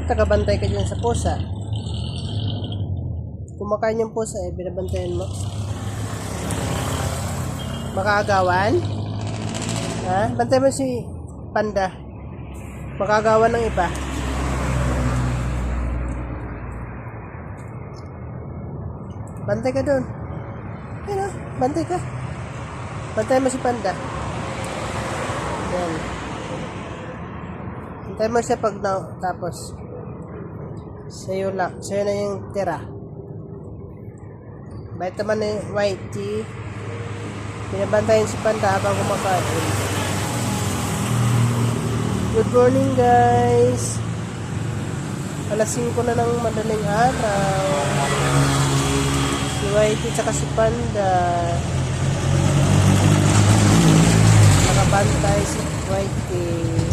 tagabantay ka dyan sa pusa. Kumakain yung pusa eh, binabantayan mo. Makaagawan? Ha? Bantay mo si Panda. Makaagawan ng iba. Bantay ka doon. Ayun o, bantay ka. Bantay mo si Panda. Yan. Bantay mo siya pag tapos. Sa'yo na yung tira. Bait naman ni Whitey. Binabantayan si Panda habang kumakain. Good morning guys. Alas 5 na ng madaling araw. Si Whitey tsaka si Panda. Nakabantay si Whitey.